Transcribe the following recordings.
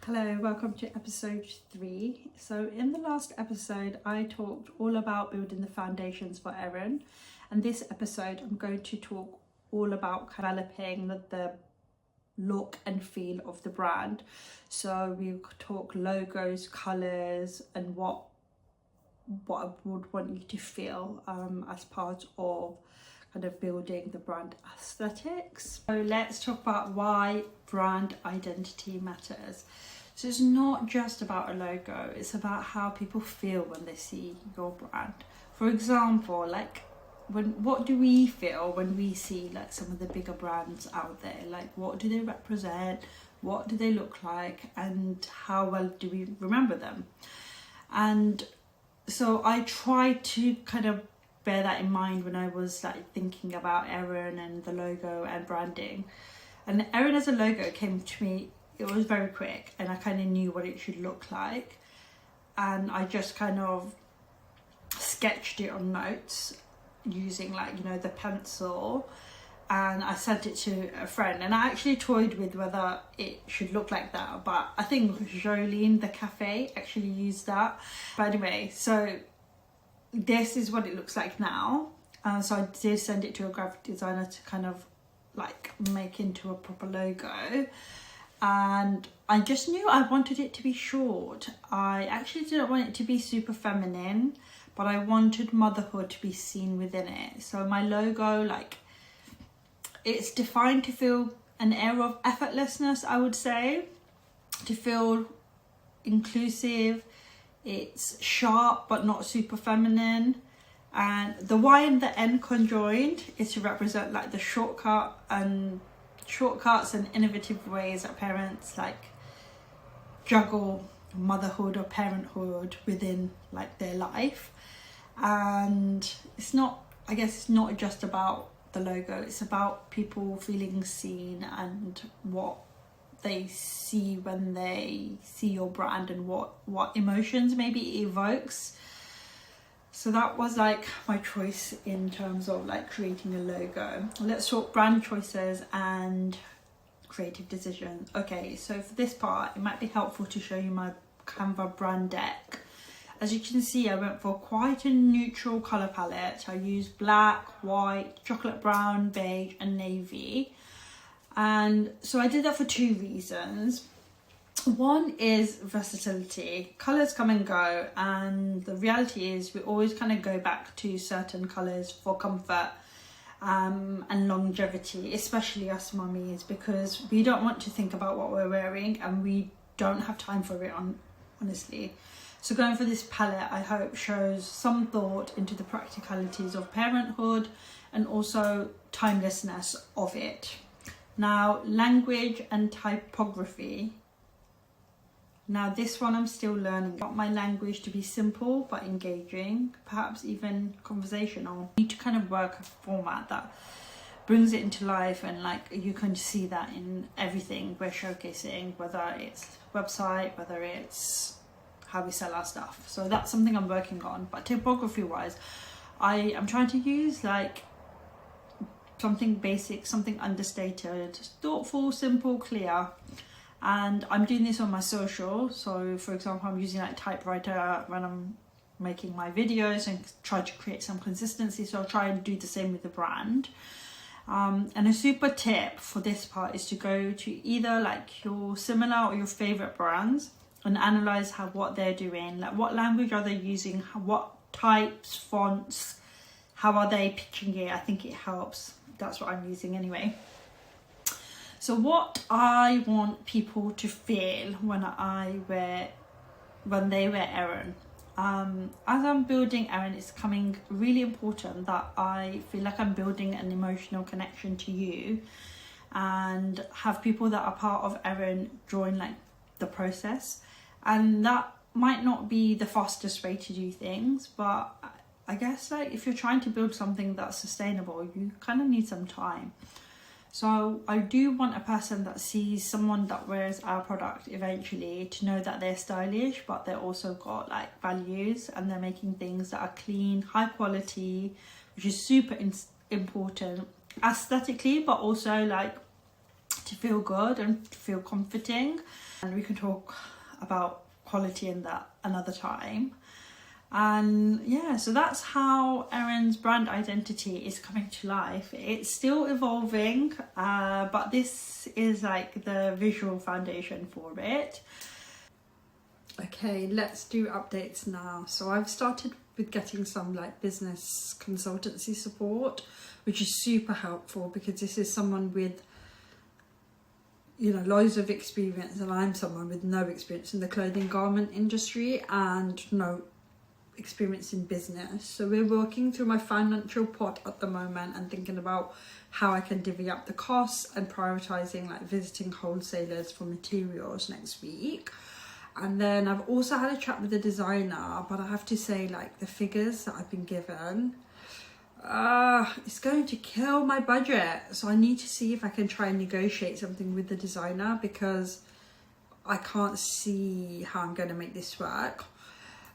Hello, welcome to episode 3. So in the last episode I talked all about building the foundations for ERYN, and this episode I'm going to talk all about developing the look and feel of the brand. So we'll talk logos, colours, and what I would want you to feel as part of kind of building the brand aesthetics. So let's talk about why brand identity matters. So it's not just about a logo, it's about how people feel when they see your brand. For example, like what do we feel when we see like some of the bigger brands out there? Like what do they represent? What do they look like? And how well do we remember them? And so I tried to kind of bear that in mind when I was like thinking about ERYN and the logo and branding. And ERYN as a logo came to me, it was very quick and I kind of knew what it should look like, and I just kind of sketched it on notes using the pencil, and I sent it to a friend, and I actually toyed with whether it should look like that, but I think Jolene the cafe actually used that. But anyway, so this is what it looks like now. So I did send it to a graphic designer to kind of like make into a proper logo, and I just knew I wanted it to be short. I actually didn't want it to be super feminine, but I wanted motherhood to be seen within it. So my logo, like, it's defined to feel an air of effortlessness, I would say, to feel inclusive. It's sharp but not super feminine, and the Y and the N conjoined is to represent like the shortcuts and innovative ways that parents like juggle motherhood or parenthood within like their life. And it's not just about the logo, it's about people feeling seen and what they see when they see your brand and what emotions maybe it evokes. So that was like my choice in terms of like creating a logo. Let's talk brand choices and creative decisions. Okay, so for this part it might be helpful to show you my Canva brand deck. As you can see, I went for quite a neutral colour palette. I used black, white, chocolate brown, beige and navy. And so I did that for two reasons. One is versatility. Colours come and go, and the reality is we always kind of go back to certain colours for comfort and longevity, especially us mummies, because we don't want to think about what we're wearing and we don't have time for it, honestly. So going for this palette, I hope shows some thought into the practicalities of parenthood and also timelessness of it. Now, language and typography. Now this one I'm still learning. I want my language to be simple but engaging, perhaps even conversational. I need to kind of work a format that brings it into life, and like you can see that in everything we're showcasing, whether it's website, whether it's how we sell our stuff. So that's something I'm working on. But typography wise, I am trying to use like something basic, something understated, thoughtful, simple, clear. And I'm doing this on my social. So for example, I'm using like typewriter when I'm making my videos and try to create some consistency. So I'll try and do the same with the brand. And a super tip for this part is to go to either like your similar or your favorite brands and analyze what they're doing, like what language are they using, what types, fonts, how are they pitching it. I think it helps. That's what I'm using anyway. So what I want people to feel when they wear ERYN. As I'm building ERYN, it's becoming really important that I feel like I'm building an emotional connection to you and have people that are part of ERYN join like the process. And that might not be the fastest way to do things, but I guess like if you're trying to build something that's sustainable, you kind of need some time. So I do want a person that sees someone that wears our product eventually to know that they're stylish, but they're also got like values and they're making things that are clean, high quality, which is super important aesthetically, but also like to to feel good and to feel comforting, and we can talk about quality in that another time. And yeah, so that's how ERYN's brand identity is coming to life. It's still evolving, but this is like the visual foundation for it. Okay, let's do updates now. So I've started with getting some like business consultancy support, which is super helpful because this is someone with, you know, loads of experience, and I'm someone with no experience in the clothing garment industry and no experience in business. So we're working through my financial pot at the moment and thinking about how I can divvy up the costs and prioritizing like visiting wholesalers for materials next week. And then I've also had a chat with the designer, but I have to say, like, the figures that I've been given, it's going to kill my budget. So I need to see if I can try and negotiate something with the designer, because I can't see how I'm going to make this work.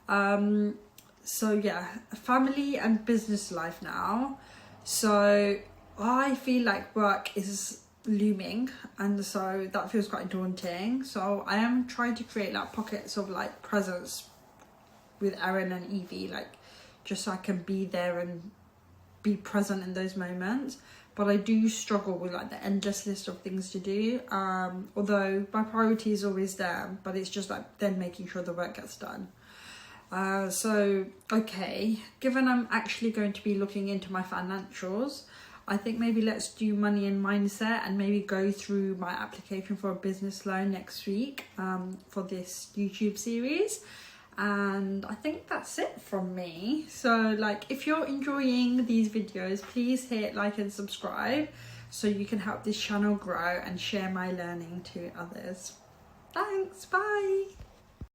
So yeah, family and business life now. So I feel like work is looming, and so that feels quite daunting. So I am trying to create like pockets of like presence with ERYN and Evie, like just so I can be there and be present in those moments. But I do struggle with like the endless list of things to do, although my priority is always there, but it's just like then making sure the work gets done. So okay, given I'm actually going to be looking into my financials, I think maybe let's do money and mindset and maybe go through my application for a business loan next week for this YouTube series. And I think that's it from me. So like, if you're enjoying these videos, please hit like and subscribe so you can help this channel grow and share my learning to others. Thanks, bye.